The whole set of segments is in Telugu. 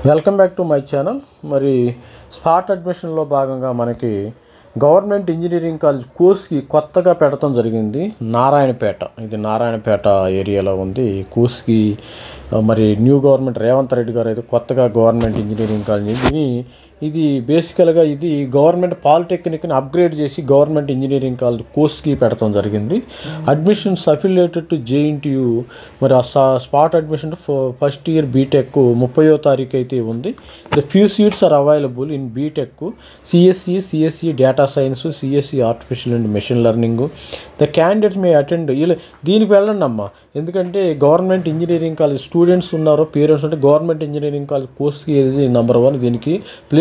Welcome back to my channel. మరి స్పాట్ అడ్మిషన్లో భాగంగా మనకి గవర్నమెంట్ ఇంజనీరింగ్ కాలేజ్ కోర్స్కి కొత్తగా పెట్టడం జరిగింది. నారాయణపేట, ఇది నారాయణపేట ఏరియాలో ఉంది. ఈ కోర్స్కి మరి న్యూ గవర్నమెంట్ రేవంత్ రెడ్డి గారు అయితే కొత్తగా గవర్నమెంట్ ఇంజనీరింగ్ కాలేజ్ ఇది బేసికల్గా ఇది గవర్నమెంట్ పాలిటెక్నిక్ని అప్గ్రేడ్ చేసి గవర్నమెంట్ ఇంజనీరింగ్ కాలేజ్ కోర్స్కి పెట్టడం జరిగింది. Admissions affiliated to JNTU. మరి ఆ spot admission first year BTech 30వ తారీఖు అయితే ఉంది. The few seats are available in BTech CSE data science, CSE artificial and machine learning. The candidates may attend. దీనికి వెళ్ళండి అమ్మా, ఎందుకంటే గవర్నమెంట్ ఇంజనీరింగ్ కాలేజ్ స్టూడెంట్స్ ఉన్నారు, పేరెంట్స్ అంటే గవర్నమెంట్ ఇంజనీరింగ్ కాలేజ్ కోర్స్కి ఇది నెంబర్ 1. దీనికి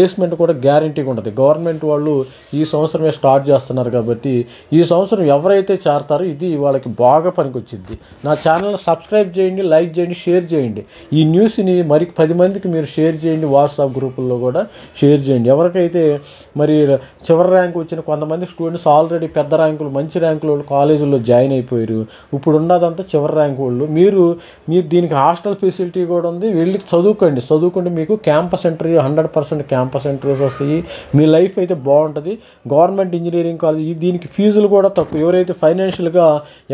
ప్లేస్మెంట్ కూడా గ్యారంటీగా ఉంటుంది. గవర్నమెంట్ వాళ్ళు ఈ సంవత్సరమే స్టార్ట్ చేస్తున్నారు కాబట్టి ఈ సంవత్సరం ఎవరైతే చేరతారో ఇది వాళ్ళకి బాగా పనికొచ్చింది. నా ఛానల్ని సబ్స్క్రైబ్ చేయండి, లైక్ చేయండి, షేర్ చేయండి. ఈ న్యూస్ని మరి 10 మందికి మీరు షేర్ చేయండి. వాట్సాప్ గ్రూపుల్లో కూడా షేర్ చేయండి. ఎవరికైతే మరి చివరి ర్యాంక్ వచ్చిన కొంతమంది స్టూడెంట్స్ ఆల్రెడీ పెద్ద ర్యాంకులు, మంచి ర్యాంకులు వాళ్ళు కాలేజీల్లో జాయిన్ అయిపోయారు. ఇప్పుడు ఉన్నదంతా చివరి ర్యాంక్ వాళ్ళు. మీరు దీనికి హాస్టల్ ఫెసిలిటీ కూడా ఉంది. వెళ్ళి చదువుకోండి. మీకు క్యాంపస్ ఇంటర్వ్యూ 100% క్యాంపస్ ఇంటర్వ్యూస్ వస్తాయి. మీ లైఫ్ అయితే బాగుంటుంది. గవర్నమెంట్ ఇంజనీరింగ్ కాలేజ్ దీనికి ఫీజులు కూడా తక్కువ. ఎవరైతే ఫైనాన్షియల్గా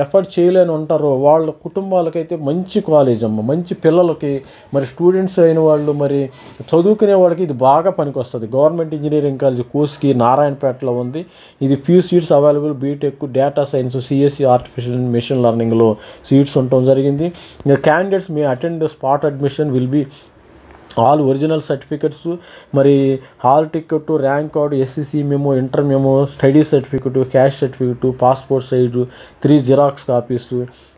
ఎఫర్ట్ చేయలేని ఉంటారో వాళ్ళ కుటుంబాలకైతే మంచి కాలేజ్ అమ్మ. మంచి పిల్లలకి మరి స్టూడెంట్స్ అయిన వాళ్ళు మరి చదువుకునే వాళ్ళకి ఇది బాగా పనికొస్తుంది. గవర్నమెంట్ ఇంజనీరింగ్ కాలేజ్ కోర్స్కి నారాయణపేటలో ఉంది. ఇది few seats available. BTech, data science, CSE artificial and machine లెర్నింగ్లో సీట్స్ ఉండటం జరిగింది. Candidates may attend spot admission will be all original certificates, మరి hall ticket, rank card, SSC memo, inter memo, study certificate, cash certificate, passport size 3 xerox copies,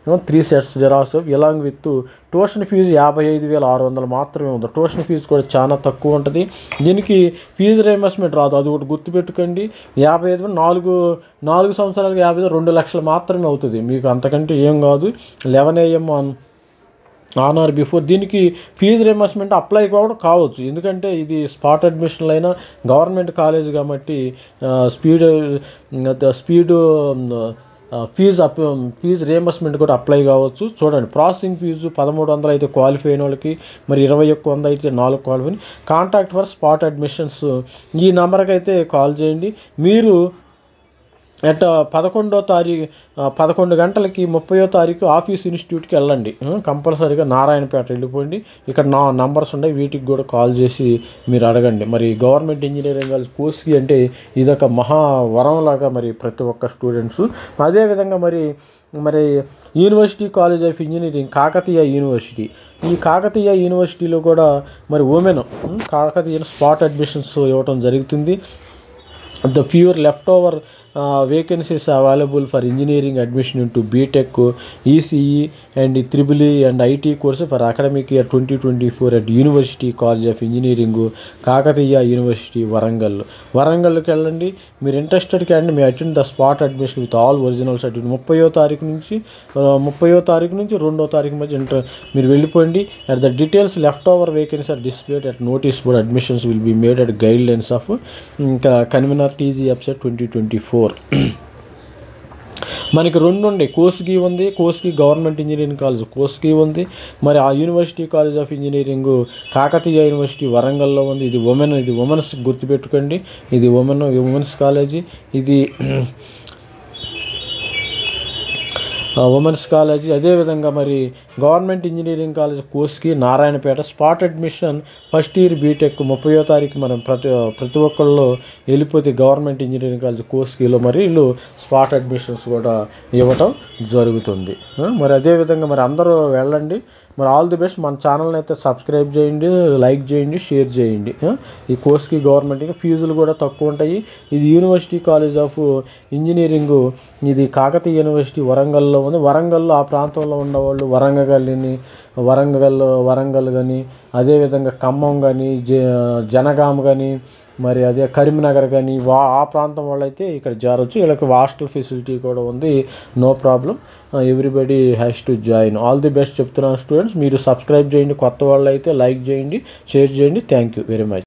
3 sets xerox along with tuition fee 55,600 మాత్రమే ఉంది. ట్యూషన్ ఫీజు కూడా చాలా తక్కువ ఉంటుంది. దీనికి ఫీజు రీయింబర్స్మెంట్ రాదు, అది ఒకటి గుర్తుపెట్టుకోండి. 55 4 సంవత్సరాలకు 50 2 లక్షలు మాత్రమే అవుతుంది. మీకు అంతకంటే ఏం కాదు. 11 AM ఆన్ ఆర్ బిఫోర్. దీనికి ఫీజు రీయింబర్స్మెంట్ అప్లై కూడా కావచ్చు, ఎందుకంటే ఇది స్పాట్ అడ్మిషన్లు అయినా గవర్నమెంట్ కాలేజ్ కాబట్టి ఫీజు రీయింబర్స్మెంట్ కూడా అప్లై కావచ్చు. చూడండి, ప్రాసెసింగ్ ఫీజు 1300 అయితే క్వాలిఫై అయిన వాళ్ళకి, మరి 2100 అయితే 4 qualify. Contact for spot admissions ఈ నెంబర్కి అయితే కాల్ చేయండి. మీరు 11 గంటలకి 30వ తారీఖు ఆఫీస్ ఇన్స్టిట్యూట్కి వెళ్ళండి. కంపల్సరీగా నారాయణపేట వెళ్ళిపోండి. ఇక్కడ నా నంబర్స్ ఉన్నాయి, వీటికి కూడా కాల్ చేసి మీరు అడగండి. మరి గవర్నమెంట్ ఇంజనీరింగ్ కాలేజ్ కోర్స్కి అంటే ఇదొక మహావరంలాగా మరి ప్రతి ఒక్క స్టూడెంట్స్. అదేవిధంగా మరి university college of engineering Kakatiya university. ఈ కాకతీయ యూనివర్సిటీలో కూడా మరి ఉమెన్ కాకతీయ స్పాట్ అడ్మిషన్స్ ఇవ్వటం జరుగుతుంది. The fewer leftover vacancies available for engineering admission into BTech, ECE and EEE and IT courses for academic year 2024 at University College of Engineering, Kakatiya University, వరంగల్కి వెళ్ళండి. మీరు interested candidate may attend the spot admission with all original certificate. 30వ తారీఖు నుంచి 2వ తారీఖు మధ్య మీరు వెళ్ళిపోండి. at the details leftover vacancies are displayed at notice board. Admissions will be made at guidelines of convener TG upset 2024. మనకి 2 ఉండే, కోర్స్కి ఉంది, కోర్స్కి గవర్నమెంట్ ఇంజనీరింగ్ కాలేజ్ కోర్స్కి ఉంది. మరి ఆ university college of engineering Kakatiya university వరంగల్లో ఉంది. ఇది ఉమెన్స్ గుర్తుపెట్టుకోండి. ఇది ఉమెన్స్ కాలేజీ. ఇది ఉమెన్స్ కాలేజీ. అదేవిధంగా మరి గవర్నమెంట్ ఇంజనీరింగ్ కాలేజ్ కోర్స్కి Narayanpet spot admission first year BTech 30వ తారీఖు మనం ప్రతి ఒక్కళ్ళు వెళ్ళిపోతే గవర్నమెంట్ ఇంజనీరింగ్ కాలేజ్ కోర్స్కిలో మరి వీళ్ళు స్పాట్ అడ్మిషన్స్ కూడా ఇవ్వటం జరుగుతుంది. మరి అదేవిధంగా మరి అందరూ వెళ్ళండి. మరి ఆల్ ది బెస్ట్. మన ఛానల్ని అయితే సబ్స్క్రైబ్ చేయండి, లైక్ చేయండి, షేర్ చేయండి. ఈ కోర్స్కి గవర్నమెంట్కి ఫీజులు కూడా తక్కువ ఉంటాయి. ఇది యూనివర్సిటీ కాలేజ్ ఆఫ్ ఇంజనీరింగ్, ఇది కాకతీయ యూనివర్సిటీ వరంగల్లో ఉంది. వరంగల్లో ఆ ప్రాంతంలో ఉన్నవాళ్ళు వరంగల్ కానీ, అదేవిధంగా ఖమ్మం కానీ, జనగామ కానీ, మరి అదే కరీంనగర్ కానీ ఆ ప్రాంతం వాళ్ళు అయితే ఇక్కడ చేరవచ్చు. వీళ్ళకి హాస్టల్ ఫెసిలిటీ కూడా ఉంది. No problem. Everybody has to join. All the best చెప్తున్నాను స్టూడెంట్స్. మీరు సబ్స్క్రైబ్ చేయండి. కొత్త వాళ్ళు అయితే లైక్ చేయండి, షేర్ చేయండి. Thank you very much.